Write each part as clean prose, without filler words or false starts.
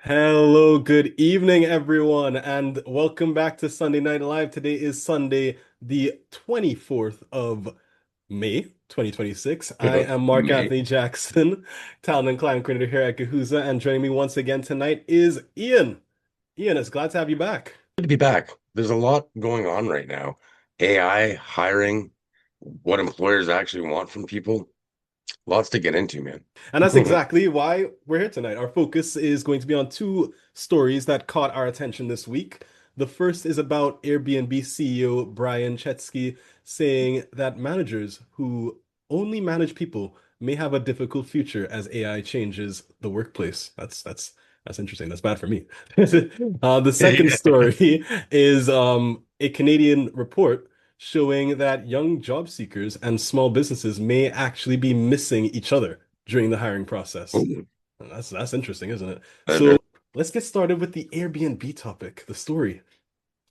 Hello, good evening, everyone, and welcome back to Sunday Night Live. Today is Sunday, the 24th of May, 2026. I am Mark Mate, Anthony Jackson, talent and client creator here at Guhuza, and joining me once again tonight is Ian. Ian, it's glad to have you back. good to be back. There's a lot going on right now. AI, hiring, what employers actually want from people. Lots to get into, man. And that's exactly why we're here tonight. Our focus is going to be on two stories that caught our attention this week. The first is about Airbnb CEO Brian Chesky saying that managers who only manage people may have a difficult future as AI changes the workplace. That's interesting. That's bad for me. The second Yeah. story is a Canadian report showing that young job seekers and small businesses may actually be missing each other during the hiring process. Ooh, That's interesting, isn't it? that is- So let's get started with the Airbnb topic, the story.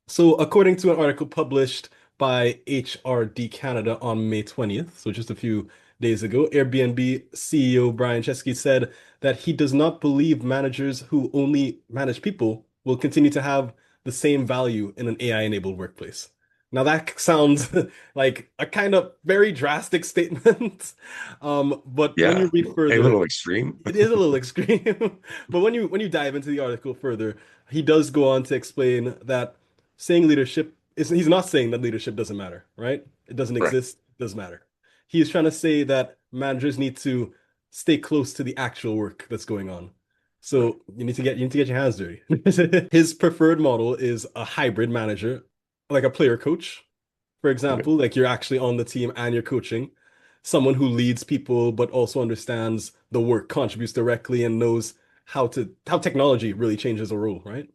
So according to an article published by HRD Canada on May 20th, so just a few days ago, Airbnb CEO Brian Chesky said that he does not believe managers who only manage people will continue to have the same value in an AI-enabled workplace. Now that sounds like a kind of very drastic statement. But when yeah, you read a further, little extreme. it is a little extreme. But when you dive into the article further, he does go on to explain that saying leadership is he's not saying that leadership doesn't matter, right? It doesn't Right, exist, it does matter. He's trying to say that managers need to stay close to the actual work that's going on. right. So you need to get your hands dirty. His preferred model is a hybrid manager, like a player coach, for Okay. example, like you're actually on the team and you're coaching. Someone who leads people but also understands the work, contributes directly, and knows how technology really changes a role, right?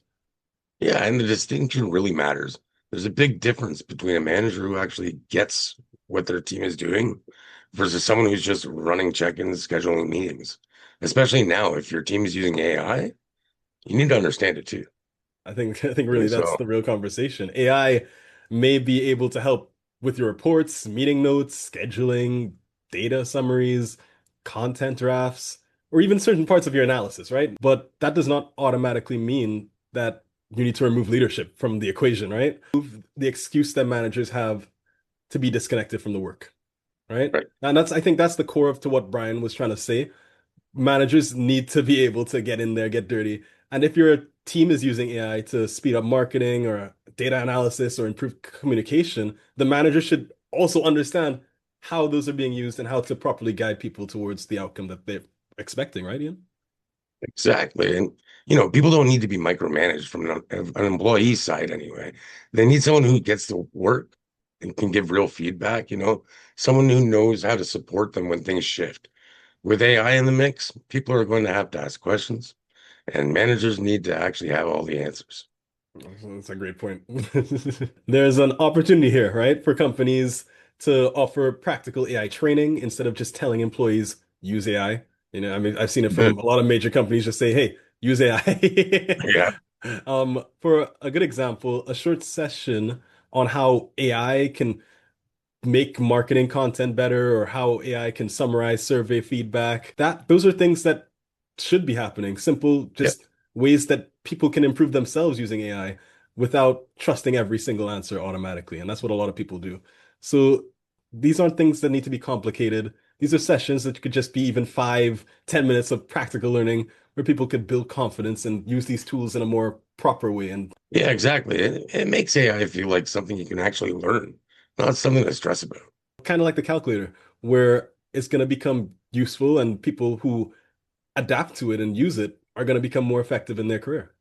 Yeah, and the distinction really matters. There's a big difference between a manager who actually gets what their team is doing versus someone who's just running check-ins, scheduling meetings. Especially now, if your team is using AI, you need to understand it too. I think really And that's so, the real conversation. AI may be able to help with your reports, meeting notes, scheduling, data summaries, content drafts, or even certain parts of your analysis, right? But that does not automatically mean that you need to remove leadership from the equation, right? The excuse that managers have to be disconnected from the work, right? right. And I think that's the core of to what Brian was trying to say. Managers need to be able to get in there, get dirty. And if your team is using AI to speed up marketing or data analysis or improve communication, the manager should also understand how those are being used and how to properly guide people towards the outcome that they're expecting, right, Ian? Exactly. And, people don't need to be micromanaged from an employee side anyway. They need someone who gets to work and can give real feedback, someone who knows how to support them when things shift. With AI in the mix, people are going to have to ask questions, and managers need to actually have all the answers. That's a great point. There's an opportunity here, right, for companies to offer practical AI training instead of just telling employees use AI. I mean, I've seen it Mhm. from a lot of major companies just say, "Hey, use AI." Yeah. For a good example, a short session on how AI can make marketing content better or how AI can summarize survey feedback. Those are things that should be happening. Simple, Yeah. just ways that people can improve themselves using AI without trusting every single answer automatically. And that's what a lot of people do. So these aren't things that need to be complicated. These are sessions that could just be even 5, 10 minutes of practical learning where people could build confidence and use these tools in a more proper way. And Yeah, exactly. It makes AI feel like something you can actually learn, not something to stress about. kind of like the calculator, where it's going to become useful and people who adapt to it and use it are going to become more effective in their career.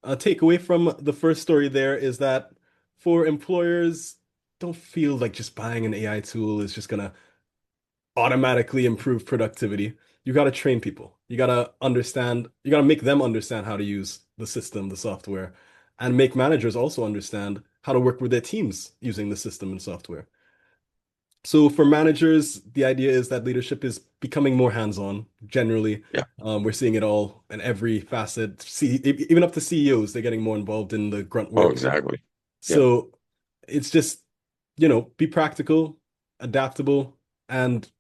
A takeaway from the first story there is that for employers, don't feel like just buying an AI tool is just going to automatically improve productivity. You got to train people. You got to understand, you got to make them understand how to use the system, the software, and make managers also understand how to work with their teams using the system and software. So for managers, the idea is that leadership is becoming more hands-on generally. Yeah. We're seeing it all in every facet. Even up to CEOs, they're getting more involved in the grunt Oh, work. exactly. Yeah. So it's just, be practical, adaptable, and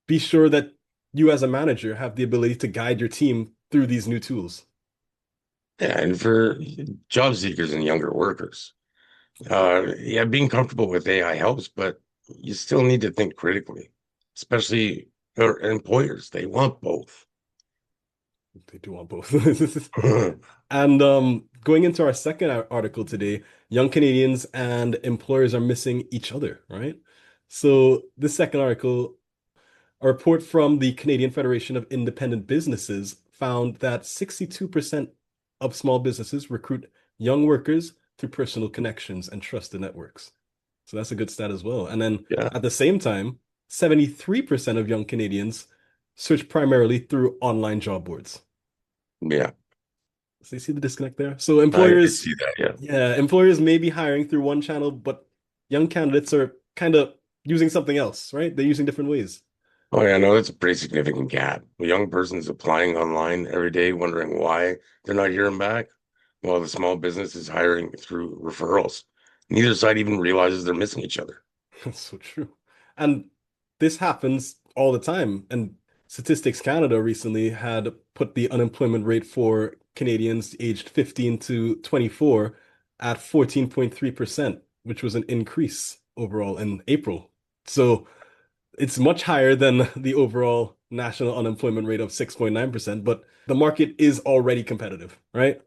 be sure that you as a manager have the ability to guide your team through these new tools. Yeah, and for job seekers and younger workers, yeah, being comfortable with AI helps, but you still need to think critically, especially employers. They want both. They do want both. And going into our second article today, young Canadians and employers are missing each other, right? So this second article, a report from the Canadian Federation of Independent Businesses found that 62% of small businesses recruit young workers through personal connections and trusted networks. So that's a good stat as well. And then Yeah, at the same time, 73% of young Canadians search primarily through online job boards. yeah, So you see the disconnect there? So I could employers, see that. Yeah. yeah, employers may be hiring through one channel, but young candidates are kind of using something else, right? They're using different ways. Oh, yeah, no, that's a pretty significant gap. A young person's applying online every day, wondering why they're not hearing back, while the small business is hiring through referrals. Neither side even realizes they're missing each other. That's so true. And this happens all the time. And Statistics Canada recently had put the unemployment rate for Canadians aged 15 to 24 at 14.3%, which was an increase overall in April. So it's much higher than the overall national unemployment rate of 6.9%, but the market is already competitive, right?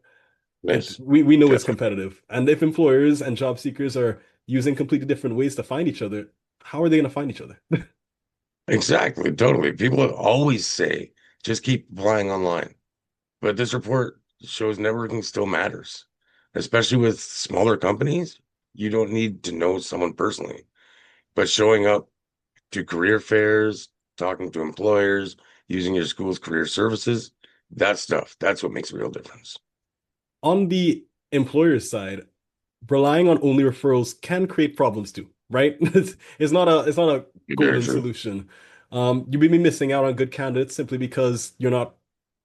Yes, We know it's definitely. competitive. And if employers and job seekers are using completely different ways to find each other, how are they going to find each other? Exactly, totally. People always say just keep applying online. But this report shows networking still matters, especially with smaller companies. You don't need to know someone personally, but showing up to career fairs, talking to employers, using your school's career services, that stuff, that's what makes a real difference. On the employer side, relying on only referrals can create problems too, right? It's not a Very golden true. solution. You may be missing out on good candidates simply because you're not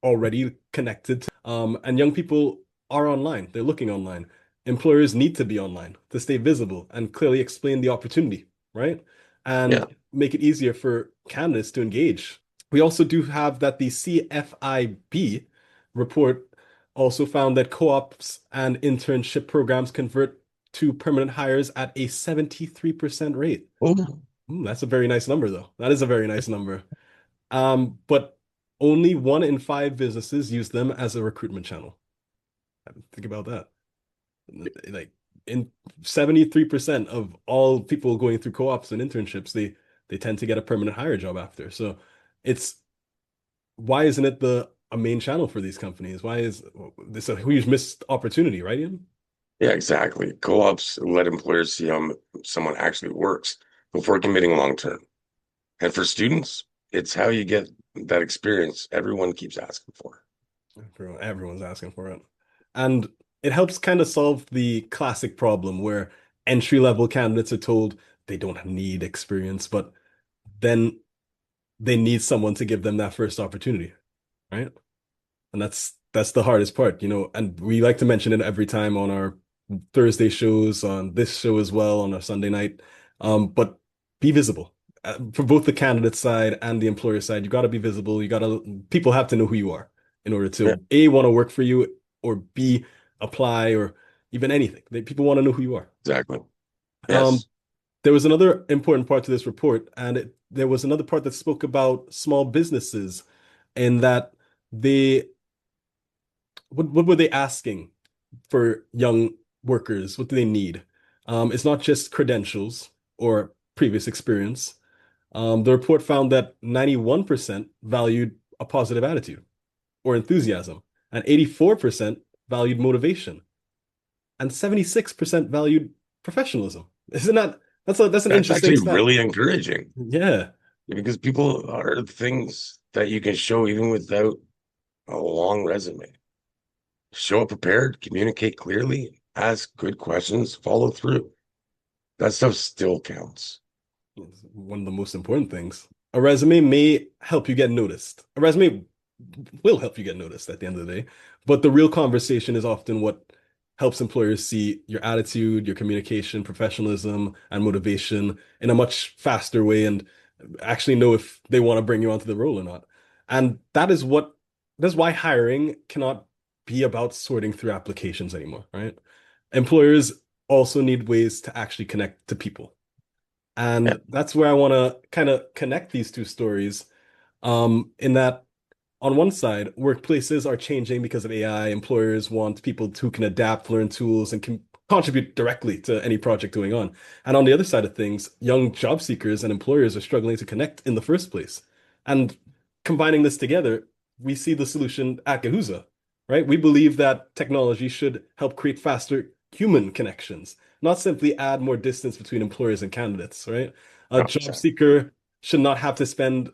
already connected. And young people are online. They're looking online. Employers need to be online to stay visible and clearly explain the opportunity, right? Yeah. And make it easier for candidates to engage. We also do have that the CFIB report also found that co-ops and internship programs convert to permanent hires at a 73% rate. Oh, That's a very nice number, though. That is a very nice number. But only one in five businesses use them as a recruitment channel. Think about that. Like in 73% of all people going through co-ops and internships, they tend to get a permanent hire job after. So it's why isn't it the a main channel for these companies? Why is this a huge missed opportunity, right, Ian? yeah, exactly. Co-ops let employers see how someone actually works before committing long term. And for students, it's how you get that experience everyone keeps asking for. Everyone's asking for it. And it helps kind of solve the classic problem where entry-level candidates are told they don't need experience, but then they need someone to give them that first opportunity, right? And that's the hardest part, and we like to mention it every time on our Thursday shows, on this show as well, on our Sunday night. But be visible. For both the candidate side and the employer side, you got to be visible. People have to know who you are in order Yeah, to A, want to work for you, or B, apply, or even anything. People want to know who you are. exactly. Um, Yes. there was another important part to this report, and there was another part that spoke about small businesses and that they what were they asking for young workers? What do they need? It's not just credentials or previous experience. The report found that 91% valued a positive attitude or enthusiasm, and 84% valued motivation, and 76% valued professionalism. Isn't that's an That's interesting actually stat. really encouraging Yeah, because people are things that you can show even without a long resume. Show up prepared, communicate clearly, ask good questions, follow through. That stuff still counts. it's one of the most important things. A resume may help you get noticed. A resume will help you get noticed at the end of the day. But the real conversation is often what helps employers see your attitude, your communication, professionalism, and motivation in a much faster way and actually know if they want to bring you onto the role or not. And that's why hiring cannot be about sorting through applications anymore, right? Employers also need ways to actually connect to people. Yeah. And that's where I want to kind of connect these two stories. In that on one side, workplaces are changing because of AI. Employers want people who can adapt, learn tools, and can contribute directly to any project going on. And on the other side of things, young job seekers and employers are struggling to connect in the first place. And combining this together, we see the solution at Guhuza, right? We believe that technology should help create faster human connections, not simply add more distance between employers and candidates, right? A job 100%. seeker should not have to spend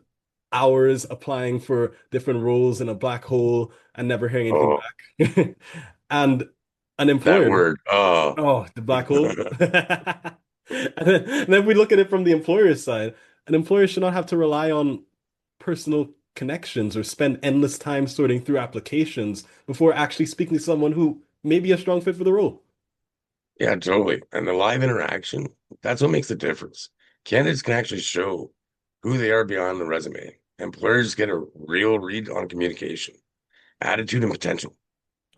hours applying for different roles in a black hole and never hearing anything Oh, back. And an that employer, word. Oh. oh, the black hole. And then we look at it from the employer's side. An employer should not have to rely on personal connections or spend endless time sorting through applications before actually speaking to someone who may be a strong fit for the role. Yeah, totally. And the live interaction, that's what makes the difference. Candidates can actually show who they are beyond the resume. Employers get a real read on communication, attitude, and potential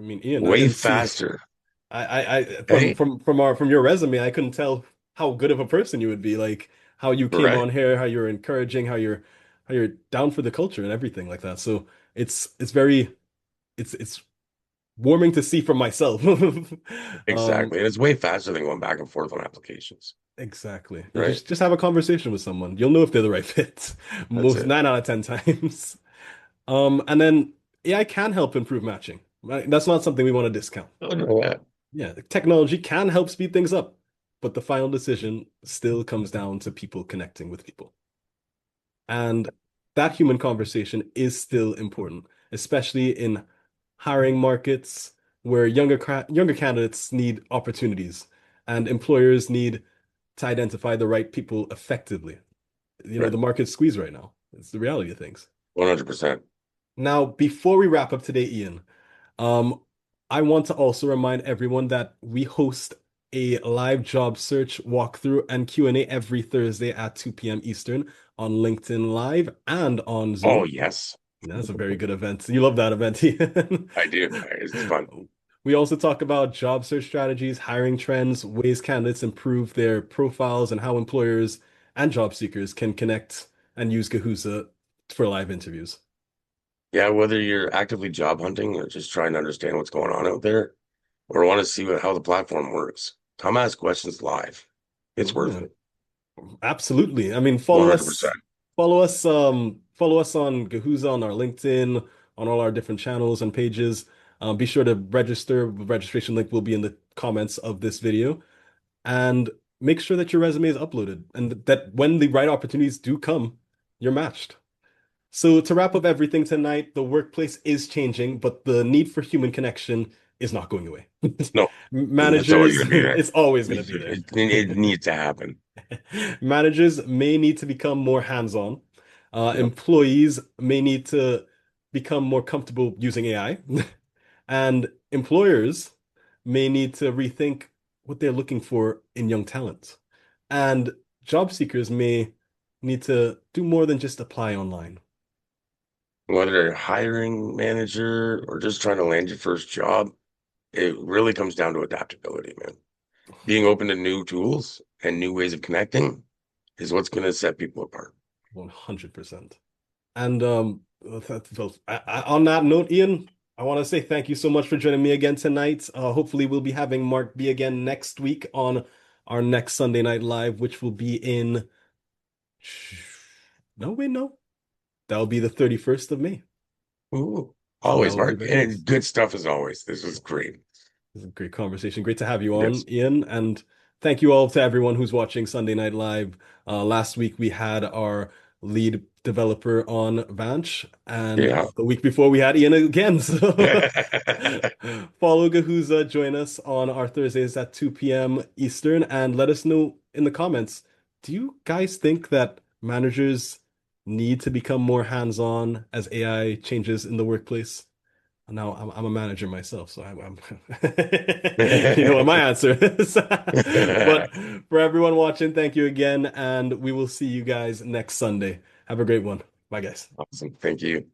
I mean, Ian, I way didn't see. faster. I from Hey, from our from your resume, I couldn't tell how good of a person you would be. Like how you came right? on here, how you're encouraging, how you're down for the culture and everything like that. So it's very it's warming to see from myself. Um, Exactly. And it's way faster than going back and forth on applications, exactly. You right? just have a conversation with someone. You'll know if they're the right fit. That's Most it. 9 out of 10 times. And then AI can help improve matching. Right? That's not something we want to discount. Oh, no, yeah. Yeah, technology can help speed things up, but the final decision still comes down to people connecting with people. And that human conversation is still important, especially in hiring markets where younger candidates need opportunities and employers need to identify the right people effectively. Right. The market's squeezed right now. It's the reality of things. 100%. Now, before we wrap up today, Ian, Um, I want to also remind everyone that we host a live job search walkthrough and Q&A every Thursday at 2 p.m. Eastern on LinkedIn Live and on Oh, Zoom. yes, That's a very good event. You love that event, Ian. I do. It's fun. We also talk about job search strategies, hiring trends, ways candidates improve their profiles, and how employers and job seekers can connect and use Guhuza for live interviews. Yeah, whether you're actively job hunting or just trying to understand what's going on out there or want to see how the platform works, come ask questions live. It's worth Yeah. it. Absolutely. I mean, 100%. follow us on Guhuza on our LinkedIn, on all our different channels and pages. Be sure to register. The registration link will be in the comments of this video. And make sure that your resume is uploaded and that when the right opportunities do come, you're matched. So to wrap up everything tonight, the workplace is changing, but the need for human connection is not going away. No, it's always Managers, going to be there. it's always going to be there. It needs to happen. Managers may need to become more hands-on. Yep. Employees may need to become more comfortable using AI. And employers may need to rethink what they're looking for in young talent. And job seekers may need to do more than just apply online. Whether you're a hiring manager or just trying to land your first job, it really comes down to adaptability, man. Being open to new tools and new ways of connecting is what's going to set people apart. 100%. And on that note, Ian, I want to say thank you so much for joining me again tonight. Hopefully, we'll be having Mark B again next week on our next Sunday Night Live, which will be in. No, wait, no. That'll be the 31st of May. Ooh, So that always, will be Mark. very And close. good stuff as always. This was great. This is a great conversation. Great to have you on, Yes. Ian. And thank you all to everyone who's watching Sunday Night Live. Last week we had our lead developer on Vanch, and Yeah. the week before we had Ian again. So follow Guhuza, join us on our Thursdays at 2 p.m. Eastern, and let us know in the comments. Do you guys think that managers need to become more hands-on as AI changes in the workplace? Now I'm a manager myself, so I'm you know what my answer is. But for everyone watching, thank you again, and we will see you guys next Sunday. Have a great one. Bye, guys. Awesome. Thank you.